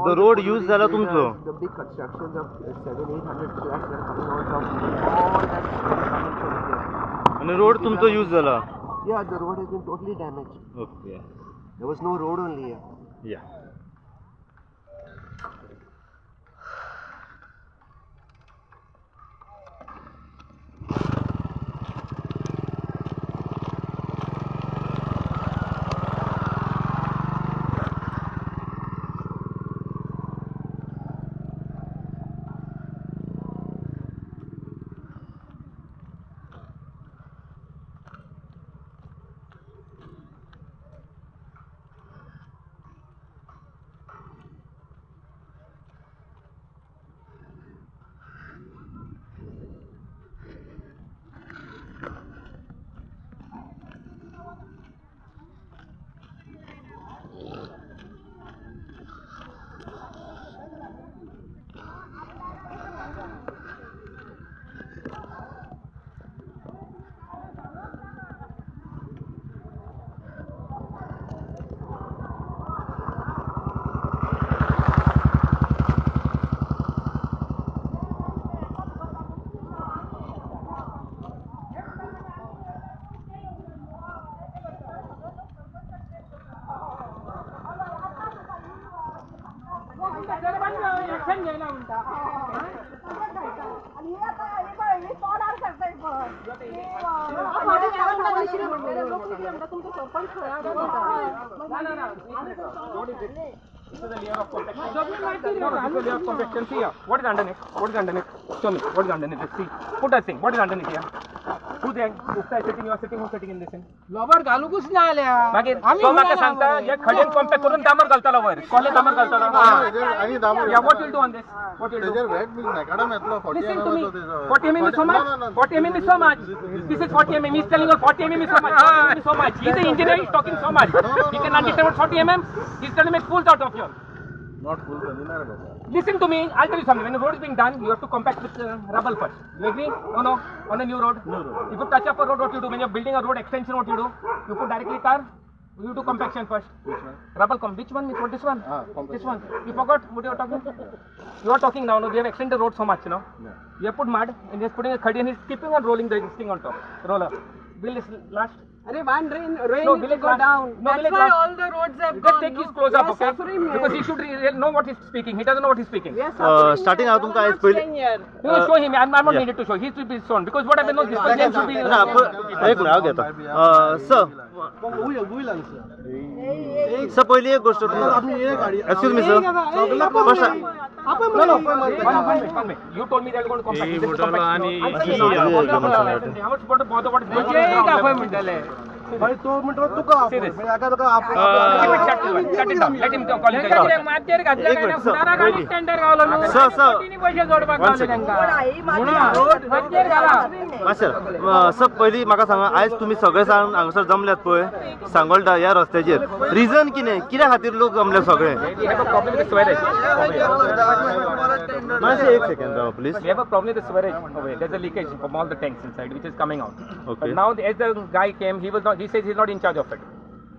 the road used झाला तुमचो. The big constructions of 700-800 flats that are coming out of all that coming from here. आणि road तुमचो use झाला. Yeah, the road has been totally damaged. Okay. There was no road only here. Yeah. This is a layer of protection. See here. What is underneath? What is underneath? Show me. What is underneath? Let's see. Put a thing. What is underneath here? Who's there? This side sitting. You are sitting. Who's sitting in this thing? लॉबर घालू कुछ ना आल्या मागे तो माका सांगता या खडेन compact करून डांबर घालताला वर कोले डांबर घालताला आणि दामर या what will do on this what will do त्याच्यावर व्हॅट बिल नाही काढा म्हटलं 40 Listen to me. mm 40 mm is so much. 40 mm is so much. This is 40 mm. He's telling you 40 mm is so much. 40 mm is so much. He's an engineer. He's talking so much. He can understand what 40 mm. He's trying to make fools out of you. Not फुल नाही रे बाबा Listen to me. I'll tell you something. When the road is being done, you have to compact with rubble first. You agree? Oh no. On a new road. No road. If you touch up a road, what you do? When you're building a road extension, what you do? You put directly tar. You do compaction first. Which one? Rubble which one? What this one? compaction. This one. You forgot what you are talking? You are talking now. No, we have extended the road so much, you know. Yeah. You have put mud and he's putting a khadi and he's keeping on rolling the thing on top. Roller. Bill is last. अरे one rain No, needs will to it go last? down. No, will That's it why last? all the roads have Just gone. take his no? close We up, are okay? suffering here. Because he should know what he's speaking. He doesn't know what he's speaking. We are suffering starting here. out तुमका आज पहिले No, show him. I'm not needed to show. He should be shown because what happened? No, this person should be. ना आपण एक minute घेतो sir sir पहिली एक गोष्ट excuse me sir first No, no. One minute. You told me that you're going to compact. This is compact. How much bother what is going on? भाई तो म्हणतो तुका See this. म्हणजे आता तुका Shut it down. Let him call it down. Sir sir पहिली म्हाका सांगा आयज तुम्ही सगळे जाण हांगासर जमल्यात पळय सांगोळटा ह्या रस्त्याचेर रिजन कित्या खातीर लोक जमले सगळे We have a problem with the sewage. मातशें एक second Rao please We have a problem with the sewage over here. There's a leakage from all the tanks inside, which is coming out. Okay. But now, as the guy came, he was not. He says he's not in charge of it.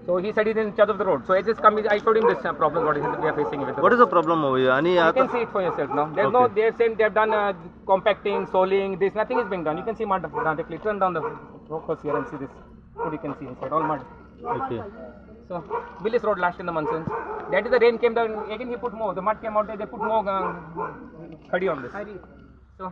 So he said he's in charge of the road. So as this comes, I showed him this problem what we are facing with the what road. Is the problem over here आणि You आता can see it for yourself now. There's no. Okay. They're saying they've done compacting, soling. This nothing is being done. You can see mud directly. Turn down the road first here and see this. What you can see inside, all mud. Okay So Willis Road last in the monsoons. That is the rain came down. Again he put more. The mud came out there. They put more khadi on this. So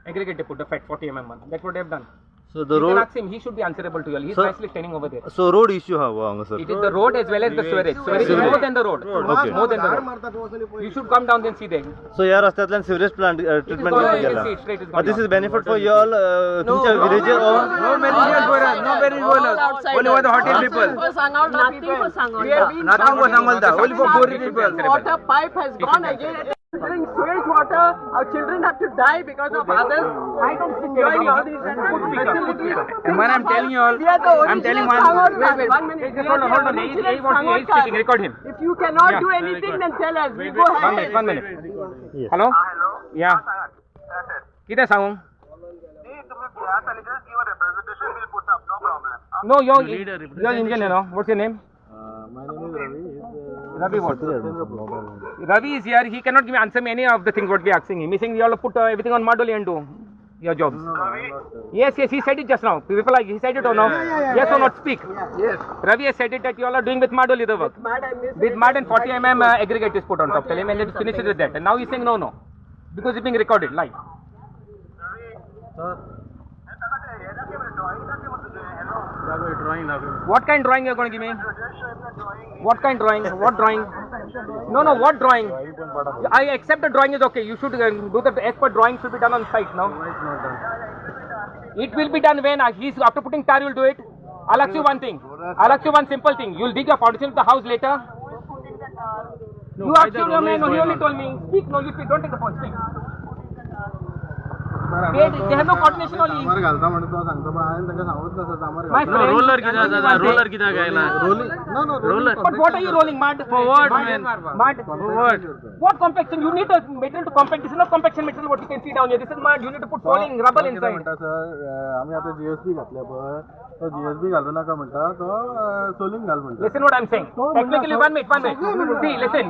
aggregate they put the fat 40 mm one. That's what they've done. So the You can road ask him. He should be answerable to you. He's Sir- nicely standing over there. So road issue हा हांगासर It is the road as well as the sewerage. Sewerage is more than the road. Okay. More than the road. You should come down and see there. So ह्या रस्त्यातल्यान sewerage plant treatment gone. केला You can see it straight is gone. This is benefit for you all तुमच्या विलेजेर No benefit for us. No benefit for us. Only for the hotel people. Nothing for Sangolda. We have been Nothing for Sangolda. Only for poor people. Water pipe has gone again. Drink sewage water. Our children have to die because of others. I don't enjoying all these facilities. And when I'm telling you all, We are the I'm telling original one. Sangolda. One minute. We are Hold on, the hold on. original He's speaking. Sangolda. Record him. If you cannot Yeah. do anything, then tell us. We go One ahead. minute. 1 minute. Hello. Yeah. किती सांगू? No, your engineer. No. What's your name? my name is Ravi. Ravi what? Ravi is here. He cannot give me answer me any of the things what we are asking him. He's saying you all put everything on Mad only and do your jobs. Yes, yes, he said it just now. People like he said it or no? Yes or not? Speak. Yes. Ravi has said it that you all are doing with Mad only the work. With mud and 40 mm aggregate is put on top. Tell him and let's finish it with that. And now he's saying no, because it's being recorded live. What kind drawing you are going to give me? What kind drawing? What drawing? No, what drawing? I accept the drawing is okay. You should do the expert drawing should be done on site now. It will be done when he's after putting tar. You'll do it. I'll ask you one thing. I'll ask you one simple thing. You'll dig a foundation of the house later. You asked your man. No, he only told me. Speak. No, you speak. Don't take the phone. Speak. They have no coordination only. आम्हाला घालता म्हणतो सांगतो पण आहे त्याला सांगत नसतं आम्हाला My friend, रोलर किती जाता रोलर किती घ्यायला roller But what are you rolling? Mud? For what, man? Mud? For what? What compaction? You need a material to compact. This is not compaction material what you can see down here. This is mud. You need to put falling rubber inside. म्हणता sir आम्ही आता GSB घातल्या पण तो GSB घालू नका म्हणता तो सोलिंग घाल म्हणतो Listen what I'm saying. Technically, 1 minute. See, listen.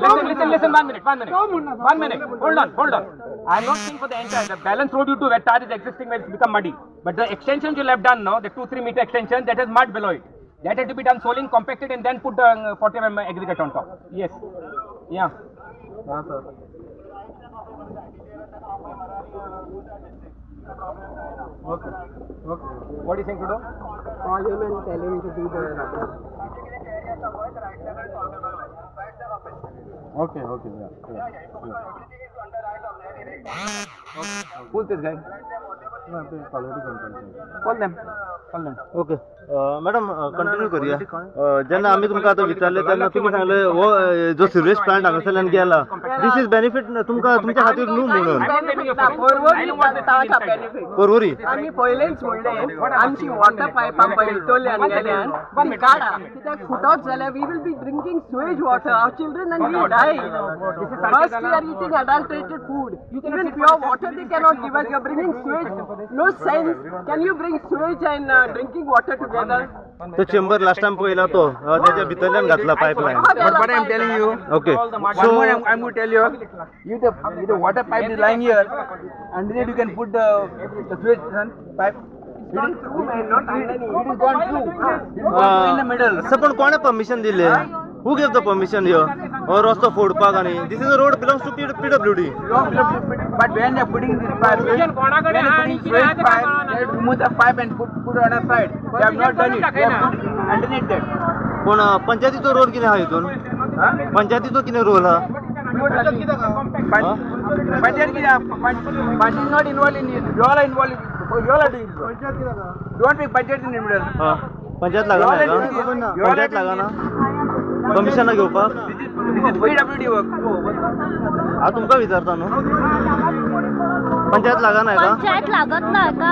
1 minute. Hold on. I'm not saying for the entire. The balance road you do where tar is existing where it's become muddy. But the extensions you'll have done now, the 2-3 meter extension, that has mud below it. That has to be done soling, compacted and then put 40 mm aggregate on top. Yes. Yeah. हां sir okay What are you saying to do? Call him and tell him to do the rubber. Okay Who's this guy? Quality control Call them. Okay madam continue करूया जेन्ना आमी तुमकां आतां विचारले तेन्ना तुमी सांगले हो जो सिवेज प्लांट हांगासरल्यान गेला दिस इज बेनिफीट तुमकां तुमच्या खातीर न्हू म्हणून परवरी आम्ही पयलेच म्हणले आमची वॉटर पायप पयतोल्यान गेल्यान ती काडा कित्याक फुटत जाल्यार we will be drinking sewage water our children and we die first we are eating adulterated food even pure water they cannot give us you are bringing sewage no sense can you bring sewage and drinking water together तो chamber last time पळयला तो त्याच्या भितरल्यान घातला pipeline But what I'm telling you, okay one more I'm going to tell you, the water pipe is lying here, and then you can put the switch pipe. It is gone through. It is gone in the middle. Sir पण कोणे permission दिले who give the permission यो हो रस्तो फोडपाक आणि this is a road belongs to PWD But when they're putting this pipe, when they're putting switch pipe, they have to remove the pipe and put it on a side. They have not done it. They have put underneath that. पण पंचायतीचो role कितें आहा हितून पंचायतीचो कितें role हा But is not involved in it. You all are involved. You all are doing it. Don't make budget in the middle. हा पंचायत लागना पंचायत लागना कमिशनाक घेवपाक This is PWD work. हांव तुमकां विचारता न्हू पंचायत लागना का पंचायत लागत ना का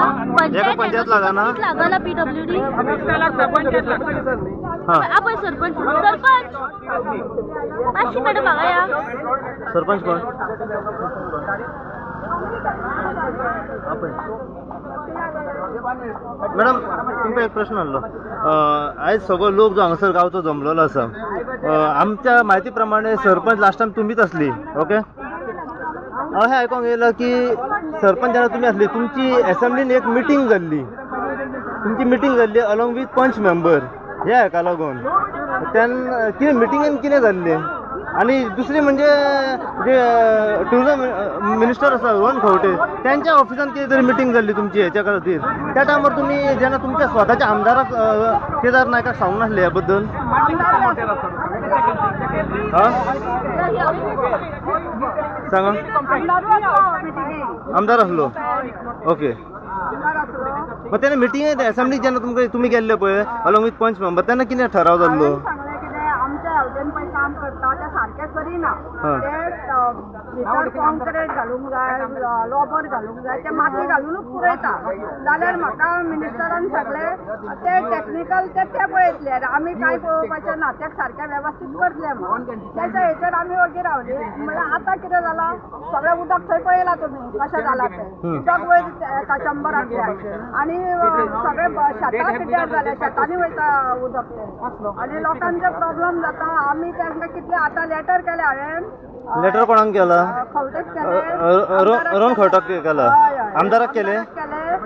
पंचायत लागना लागला पीडब्ल्यूडी हा आपण सरपंच अशी मॅडम बघा या सरपंच कोण मॅडम तुमकां एक प्रश्न आहलो आयज सगळो लोक जो हांगासर गांवचो जमलेलो आसा आमच्या म्हायती प्रमाणे सरपंच लास्ट टायम तुमीच आसली ओके हांवें आयकोंक येयलां की सरपंच जेन्ना तुमी आसली तुमची एसेंब्लीन एक मिटींग जाल्ली तुमची मिटींग जाल्ली अलॉंग वीथ पंच मेंबर हे हाका लागून तेन्ना कितें मिटिंगेन कितें जाल्लें आणि दुसरी म्हणजे जे टुरिझम मिनिस्टर आसा रोहन खंवटे त्यांच्या ऑफिसान कितें तरी मिटींग जाल्ली तुमची हेच्या खातीर त्या टायमार तुमी जेन्ना तुमच्या स्वताच्या आमदाराक केदार नायकाक सांगूंक नासले ह्या बद्दल सांगा आमदार आसलो ओके मग तेन्ना मिटींग एसेंब्लीक जेन्ना तुमकां तुमी गेल्ले पळय अलॉंग वीथ पंच मेंबर तेन्ना कितें ठराव जाल्लो आमच्या हॉटेल पण काम करता त्या सारकें करिना भितर कॉन्क्रीट घालूंक जाय रबर घालूंक जाय ते माती घालूनच पुरयता जाल्यार म्हाका मिनिस्टरान सांगले ते टेक्निकल ते पळयतले आमी काय पळोवपाचें ना ते सारकें वेवस्थीत करतले म्हणून तेच्या हेचेर आमी वगीर रावली म्हणल्यार आतां कितें जालां सगळें उदक थंय पळयलां तुमी कशें जालां तें उदक वयर एका चंबरांतल्यान आनी सगळे शेतां पिड्ड्यार जाले शेतांनी वयता उदक तें आनी लोकांचे प्रॉब्लेम जाता आमी तांकां कितले आतां लेटर केले हांवें लेटर कोणाक केला खवटेक केले अरुण खवटाक केला आमदाराक केले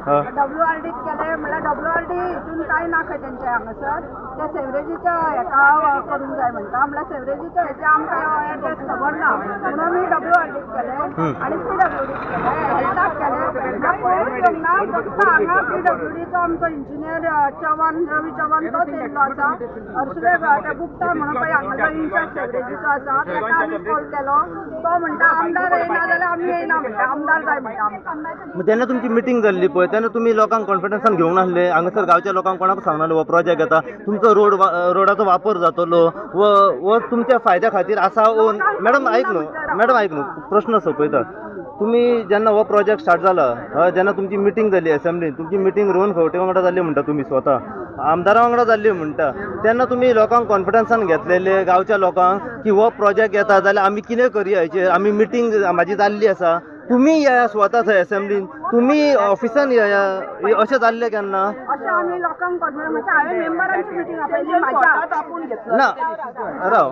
WRDक केले म्हणल्यार WRD हितून कांय ना खंय तेंचे हांगासर ते सेवरेजीच्या हेका करूंक जाय म्हणटा म्हणल्यार सेवरेजीच्या हेचे आमकां एड्रेस खबर ना म्हणून मी WRDक केले आनी PWDक केले हेल्थाक केले पळोवंक येवंक ना फक्त हांगा PWDचो आमचो इंजिनियर चव्हाण रवी चव्हाण तोच येयल्लो आसा हर्षुले ते गुप्ता म्हणून पळय हांगाचो इन्चार्ज सेवरेजीचो आसा ताका आमी कॉल केलो तो म्हणटा आमदार येयना जाल्यार आमी येयना म्हणटा आमदार जाय म्हणटा आमकां तेन्ना तुमची मिटींग जाल्ली पळय तेन्ना तुमी लोकांक कॉन्फिडन्सान घेवंक नासले हांगासर गांवच्या लोकांक कोणाक सांगनासले हो प्रोजेक्ट येता तुमचो रोडाचो वापर जातलो व तुमच्या फायद्या खातीर आसा मॅडम आयक न्हू प्रश्न सोंपयता तुम्ही जेन्ना हो प्रोजेक्ट स्टार्ट जाला जेन्ना तुमची मिटींग जाली असेंब्लीन तुमची मिटींग रोहन खंवटे वांगडा जाल्ली म्हणटा तुमी स्वता आमदारा वांगडा जाल्ली म्हणटा तेन्ना तुमी लोकांक कॉन्फिडन्सान घेतलेले गांवच्या लोकांक की हो प्रोजेक्ट येता जाल्यार आमी कितें करया हेचेर आमी मिटींग म्हाजी जाल्ली आसा तुम्ही या स्वता थंय असेंब्लीन तुम्ही ऑफिसान या अशें जाल्लें केन्ना अशें आमी लोकांक कॉन्फिडन्स म्हणजे हांवें मेंबरांची मिटींग आपयली म्हाज्या आपूण घेतलो ना राव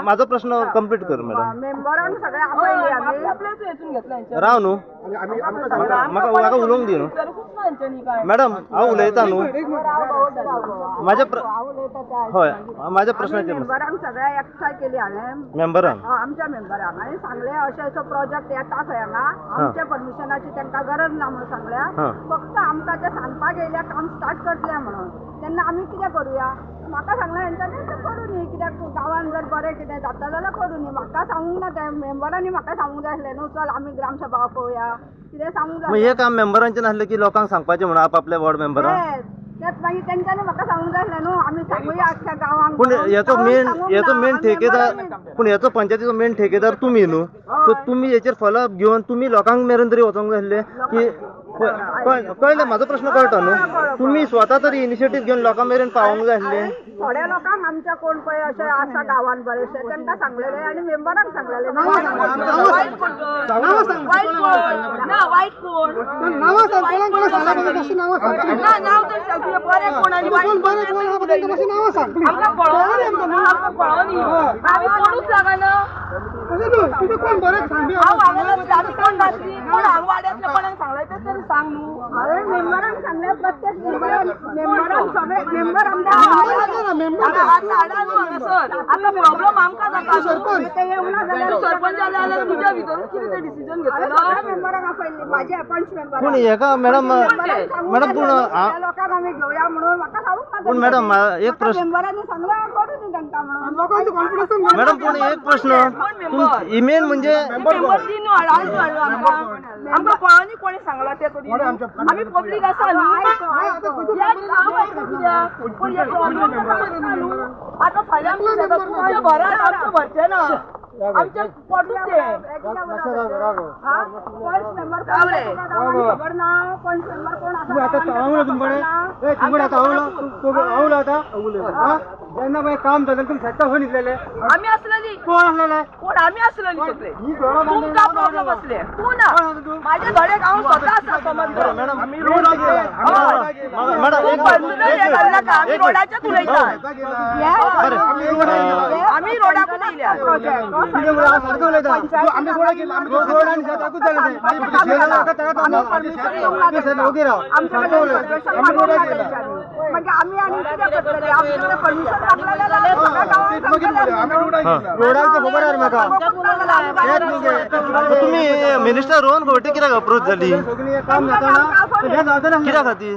म्हाजो प्रश्न कंप्लीट कर मॅडम मेंबरांक सगळें आपयली आमी आपल्याच हेतून घेतला राव न्हू म्हाका उलोवंक दी न्हू मॅडम हांव उलयतां न्हू म्हाज्या प्रश्नाचेर मेंबरांक सगळ्या एकठांय केली हांवें मेंबरांक आमच्या मेंबरांक आनी सांगले अशें असो प्रोजेक्ट येता खंय हांगा आमच्या परमिशनाची तांकां गरज ना म्हणून सांगल्या फक्त आमकां ते सांगपाक येयल्या काम स्टार्ट करतले म्हणून तेन्ना आमी कितें करुया म्हाका सांगलें हेंच्यांनी करूं न्ही कित्याक गांवांत जर बरें कितें जाता जाल्यार करूं न्ही म्हाका सांगूंक ना ते मेंबरांनी म्हाका सांगूंक जाय आसलें न्हू चल आमी ग्रामसभा पळोवया कितें सांगूंक जाय हे काम मेंबरांचें नासलें की लोकांक सांगपाचें म्हणून आपल्या वॉर्ड मेंबरांक तेच मागीर तेंच्यांनी म्हाका सांगूंक जाय आसलें न्हू आमी सांगुया अख्ख्या गांवांक पूण हेचो पंचायतीचो मेन ठेकेदार तुमी न्हू सो तुमी हेचेर फॉलोअप घेवन तुमी लोकांक मेरेन तरी वचोंक जाय आसलें की कळ्ळें म्हाजो प्रश्न कळटा न्हू तुमी स्वता तरी इनिशिएटीव घेवन लोकां मेरेन पावोंक जाय आसलें थोड्या लोकांक आमच्या कोण पळय अशें आसा गांवांत बरेचशे तांकां सांगलेले आनी मेंबरांक सांगलेले वायट कोण मेंबरांक सांगले प्रत्येक मेंबरांक सगळे मेंबर आता प्रॉब्लेम आमकां जाता सरपंच जाल्यार तुज्या भितरूच कितें तें डिसिजन घेतलें मेंबरांक आपयल्ली म्हाजे अपॉइंट मेंबर पूण हेका मॅडम पूण लोकांक आमी घेवया म्हणून म्हाका सांगूंक ना पूण मॅडम एक प्रश्न मेंबरांनी सांगलें करूं न्ही तांकां म्हणून लोकांचो कॉन्फिडन्स मॅडम पूण एक प्रश्न मेन म्हणजे आमकां कोणानी कोणी सांगला ते तरी आमी पब्लीक आसा पूण हे प्रॉब्लेम आतां फाल्यां तुमच्या भरान आमचें भरचें ना आमचें पडूच तें पंच मेंबर खबर ना पंच मेंबर कोण आसा जेन्ना पळय काम जालें तुमी शेतां खंय न्हिदलेले आमी आसलेली कोण आसलेले कोण आमी आसलेली सगळे तुमकां प्रॉब्लेम असले तूं ना म्हाजे धडे हांव स्वता आसा समज आमी रोडाचेर उलयतात आमी रोडाकूच येयल्या मागीर आमी आनी कितें करतले आमचे परमिशन लागलेलें जाल्यार सगळ्या गांवांक तुम्ही मिनिस्टर रोहन खंवटे कित्याक अप्रोच जाली कित्या खातीर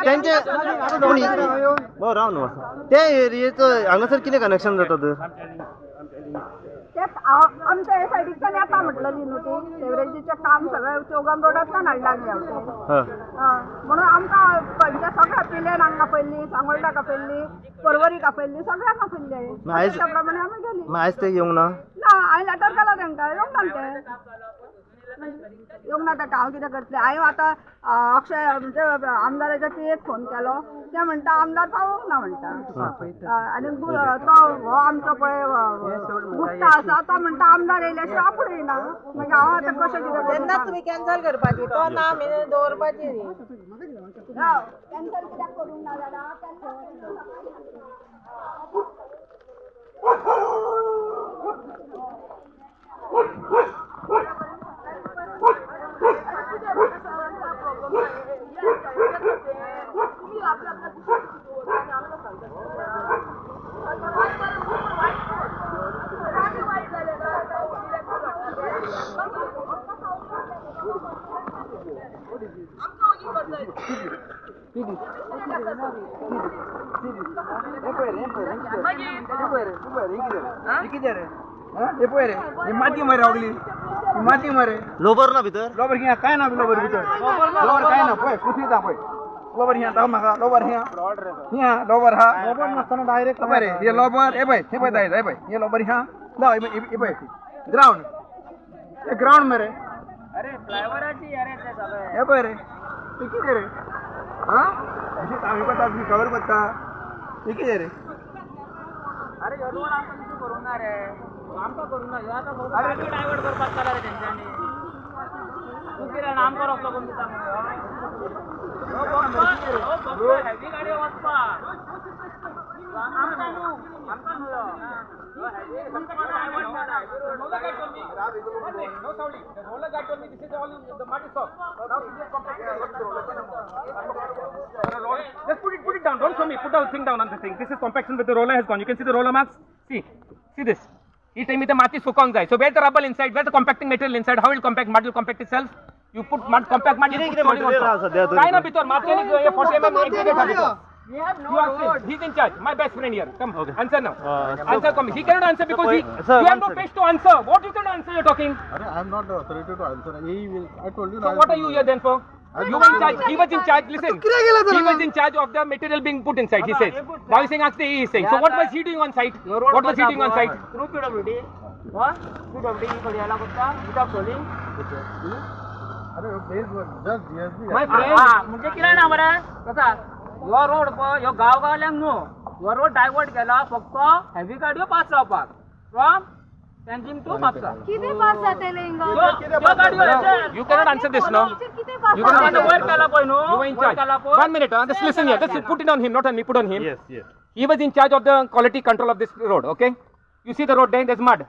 तेंचे राव न्हू त्या एरियेचो हांगासर कितें कनेक्शन जाता तर आमच्या या सायडीच्यान येता म्हटलेली न्हू ती सेवरेजीचें काम सगळें चौगाम रोडांतल्यान हाडलां म्हणून आमकां खंयच्या सगळ्या पिलेन हांगा पयली सांगोलडा कापयल्ली परवरी कापयल्ली सगळ्यांक आपयल्ले त्या प्रमाणे आमी गेली मग आयज ते येवंक ना ना हांवें लेटर केला तांकां येवंक ना ते येवंक ना ताका हांव कितें करतलें हांवें आतां अक्षय म्हणजे आमदाराच्या पियेक फोन केलो ते म्हणटा आमदार पावोंक ना म्हणटा आनी तो हो आमचो पळय गुप्ता आसा तो म्हणटा आमदार येयल्या शिवाय आपूण येयना मागीर हांव आतां कशें कितें तेन्ना तुमी कॅन्सल करपाची तो ना दवरपाची कॅन्सल कित्याक करूंक ना जाल्यार माती मरे रावली माती मरे लोबर ना भितर लोबर हिया काय ना लोबर भितर लोबर काय ना पळय कुठे जा पळय लोबर हिया दाव म्हाका लोबर हिया लोबर हा लोबर नासतना डायरेक्ट बरे हे लोबर हे पळय दाय हे पळय हे लोबर हिया दाव हे पळय ग्राउंड हे ग्राउंड मरे अरे फ्लायओव्हराची अरे ते सगळे हे पळय रे हे किती रे हा अशी आम्ही पता तुम्ही कवर पत्ता हे किती रे अरे ह्यो रोड आमकां कितें करूंक ना रे आमकां करूंक ना ह्यो आतां गाडी डायवर्ट करपाक चला रे तेंच्यांनी तूं कितें आमकां रस्तो करून दिता म्हणून हेवी गाडयो वचपाक आमकां न्हू ह्यो heavy divert जाला. Roller guide told me, one thing, no sounding. The roller guide told me this is all the mud is soft. Now this compact. Just put it down. Don't show me. Put the thing down on the thing. This is compaction with the roller has gone. You can see the roller marks. See this. He told me the mati sukong jai. So where the rubble inside? Where the compacting material inside? How will compact? Mud will compact itself. You put mud, compact mud. You put solid on top. Kai na bitor. Mati ani 40 mm aggregate habitor. We have no You road. ask him. He's in charge. My best friend here. Come, Okay. answer now. So- Answer come. He cannot answer because he. Sir, You have no one page to answer. What you can answer? You're talking. I am not the authority to answer. He will. I told you. So what are you here then for? You were in charge. He was in charge. Listen. He was in charge of the material being put inside. He says. Now he's saying ask the he is saying. So what was he doing on site? What was he doing on site? Through PWD. What? PWD कडे यायला कुठला? Without tolling. अरे just GSB. My friend. म्हणजे किती ना बरं कसा ह्यो रोड पळय ह्यो गांवगावल्यांक न्हू ह्यो रोड डायवर्ट केला फक्त हेवी गाडयो पास जावपाक फ्रॉम पेंजीम टू म्हापसा किती पास जातले हिंगा ह्यो गाडयो You cannot answer this now. किती पास You cannot आता answer वर केला पळय न्हू You were in वर charge. केला पळय 1 minute. Just listen here. Just put it on him, not on me. Put on him. Yes. He was in charge of the quality control of this road. Okay. You see the road there. There's mud.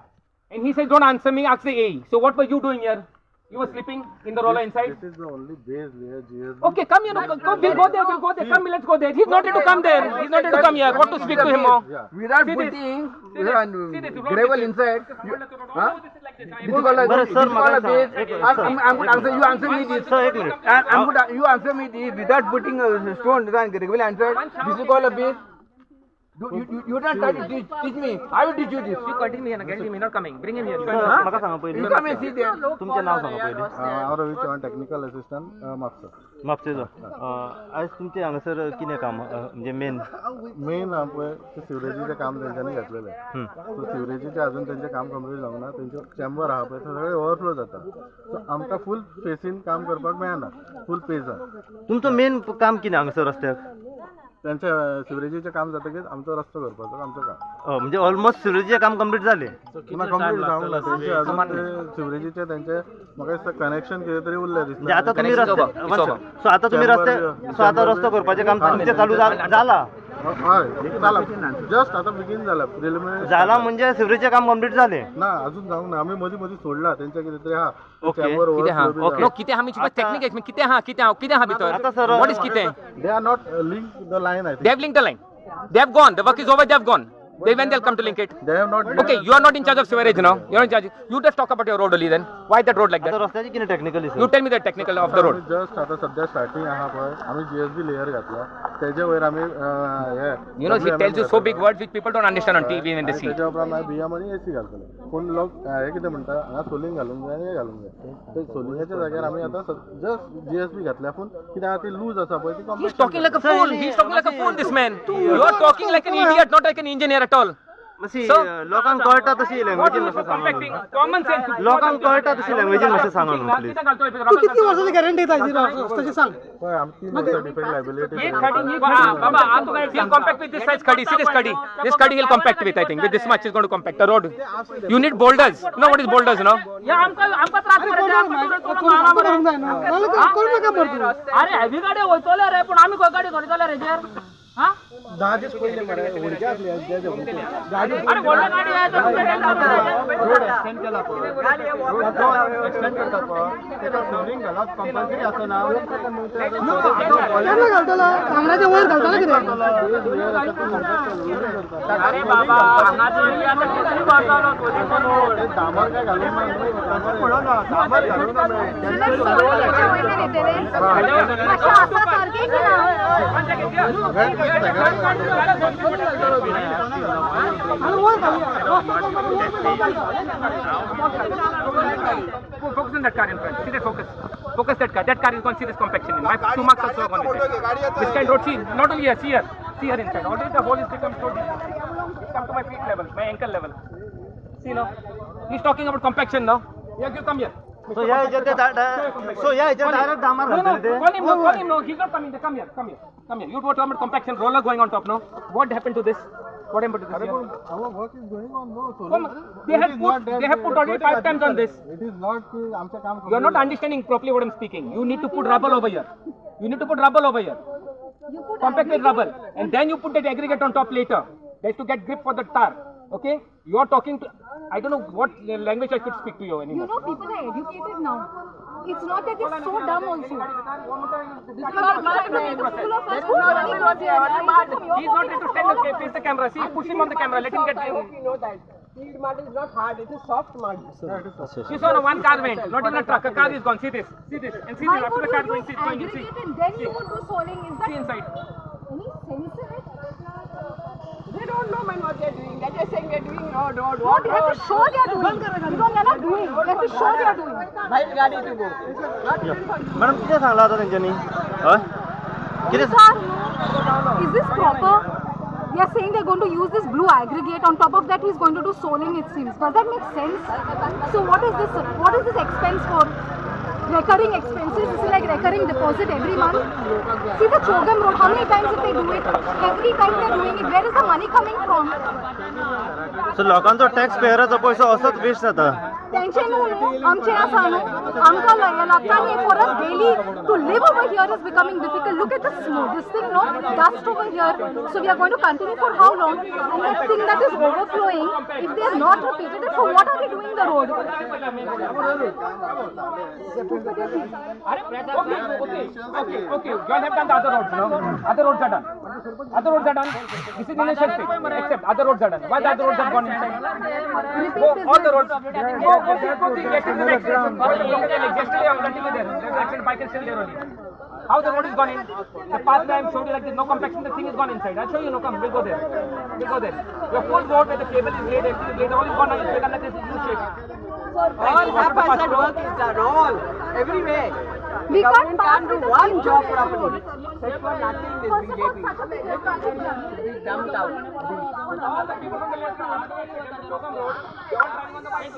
And he says, don't answer me. Ask the AE. So what were you doing here? You were sleeping in the roller inside. This is the only base where GSB. Okay, come here. Come, we'll go there. We'll go there. Come, let's go there. He's not ready to come there. He's not ready to come here. What to speak to him more? Yeah. Without See this. putting See this. gravel inside. Huh? This is called a Bro, this sir, is called a Maga base. sir, I'm good answer. You answer me this. Sir, 1 minute. I'm good. You answer me this without putting a stone. Gravel inside. This is called a base. You don't try to teach me. I will teach you this. You continue here again. He's not coming. Bring him here. Sir, म्हाका सांगा पयलीं. You come and sit there. तुमचें नाव सांगा पयलीं. Rவி Chavan technical assistant Mapusa. म्हापशेचो. आयज तुमचें हांगासर कितें काम म्हणजे मेन मेन पळय ते सिवरेजीचें काम तेंच्यांनी घेतलेलें. सो सिवरेजीचें अजून तेंचें काम कंप्लीट जावंक ना. तेंचे चेंबर आहा पळय ते सगळे ओवरफ्लो जाता. सो आमकां फूल फेसीन काम करपाक मेळना. फूल पेजान. तुमचो मेन काम कितें हांगासर रस्त्याक तेंचे सिवरेजीचें काम जातकीच आमचो रस्तो करपाचो आमचो काम. म्हणजे ऑलमोस्ट सिवरेजीचें काम कंप्लीट जालें. पुन्हा कंप्लीट जावंक ना. तेंचे अजून ते सिवरेजीचे तेंचे म्हाका दिसता कनेक्शन कितें तरी उरलें म्हणजे दिसता. आतां तुम्ही रस्ते सो आतां तुम्ही रस्ते सो आतां रस्तो करपाचें काम तुमचें चालू जाला हय जाला. जस्ट आतां बेगीन जाला. प्रिलिमिनरी जाला म्हणजे सिवरेजीचें काम कंप्लीट जालें. ना अजून जावंक ना. आमी मदीं मदीं सोडला. तेंचे कितें तरी आहा. Okay. चेंबर ओवरफ्लो No, कितें हा म्हणजे टेक्निक आहे. कितें हा भितर? आता sir, What is कितें? They are not linked the line, I think. They have linked the line. They have gone. The work is over. They have gone. They when they'll come to link it. They have not. Okay, you are not in charge of sewerage now. You are in charge. You just talk about your road only then. Why that road like आता that? रस्त्याची किती technically You tell me the technical of the road. Just आता सध्या starting आहा पळय आम्ही GSB layer घातला त्याच्या वयर आम्ही हे You know, he tells you so big words which people don't understand on TV when they see. त्याच्या उपरांत आम्ही बियाम आणि AC घालतले पूण लोक हे कितें म्हणटा हांगा सोलिंग घालूंक जाय आनी हे घालूंक जाय ते सोलिंगाच्या जाग्यार आमी आतां जस्ट GSB घातल्या पूण कित्याक आतां ती लूज आसा पळय ती He's compact talking like a fool. He's talking like a fool, this man. You are talking like an idiot, not like an engineer at all. मातशी So- लोकांक कळटा तशी What लँग्वेजीन is मातशें सांगा compacting? Common sense. लोकांक कळटा तशी लँग्वेजीन मातशें सांगा न्हू प्लीज किती वर्षाची गॅरंटी तशी सांग पळय आमी 3 वर्सां defect liability Baba, he'll compact with this size cuddy. See this cuddy. This cuddy he'll compact with, I think. With this much, he's going to compact the road. You need boulders. You know what is boulders, no? अरे heavy गाडी वयतले रे पण आम्ही गाडी खरेदले रे जर 10 दीस पयलीं मरे हुडक्या आसली गाडी अरे व्हडली गाडी आहे रोड एक्सटेंड केला एक्सटेंड करता त्याचा सोलिंग घाला कंपल्सरी आसना केन्ना घालतला कांगराच्या वयर घालतला कितें अरे बाबा हांगाचो एरिया आता कितली वाडतालो सोलिंग डांबर काय घालूंक ना डांबर घालूंक ना Focus on that car in front. See that focus. Focus that car. That car is going to see this compaction in. My 2 marks also are going to be. This kind road, see, not only here, see here. See here inside. Already the hole is become so deep. It's come to my feet level, my ankle level. See now. He's talking about compaction now. Yeah, you come here. So ह्या हेच्यात direct डांबर No, no, घालतले ते call him, no, call him, no. He's not coming. Come here, come here, come here. You talk about compaction roller going on top now. What happened to this? What happened to this? Here? our work is going on no so Come on. They have put already 5 times on this. it is not ki आमचं काम You are not understanding properly what I'm speaking. You need to put rubble over here. You need to put rubble over here. Compact with rubble. And then you put that aggregate on top later. That's to get grip for the tar. Okay? You are talking to... I don't know what language I should speak to you anymore. You know, people are educated now. It's not that it's so dumb also. He's not ready to stand up, face the camera. See, push him on the camera. Let him get... You know that field mud is not hard, it is soft mud. You saw one car went. Not even a truck. A car is gone. See this. See this. And see Why this. After would the car you going, use see it's going. You see. aggregate and then you would do soling? Is See that inside. any sense in it? They don't know man what they're doing. They're just saying they're doing road. No, they have to show they are doing. Because they are not doing. They have to show they are doing. Bike गाडी to go. Madam किती सांगला होता त्यांच्यानी हय किती Sir, is this proper? They are saying they're going to use this blue aggregate. On top of that, he's going to do soling, it seems. Does that make sense? So what is this? What is this expense for? Recurring expenses. This is like recurring deposit every month. See the Chogam Road. How many times did they do it? Every time they're doing it. Where is the money coming from? So लोकांचो tax पेयराचो पयसो असोच waste जाता तेंचे न्हू आमचे आसा न्हू आमकां लागता न्ही for us daily to live over here is becoming difficult look at the snow this thing no dust over here so we are going to continue for how long and that thing that is overflowing if they are not repeated it for what are they doing the road Okay. You all have done the other roads, no? Other roads are done. Other roads are done. This is initial phase, except other roads are done. Why the other roads have gone inside? Go, all the roads. Go to the next direction. Yesterday I'm continue there. The accident bike is still there only. How the road is gone in? The pathway I showed you like this, no compaction, the thing is gone inside. I'll show you, no, come, we'll go there. We'll go there. Your full road where the cable is laid, everything is laid, all is gone, it's taken like this U-shape. All haphazard work is done, all, everywhere. We can't pass Can't do with a one single job thing. properly. Such for nothing this First of all, BJP. such a big project. Be dumped out. All the people from the left and the right side of the Chogam road, they all driving on the bike.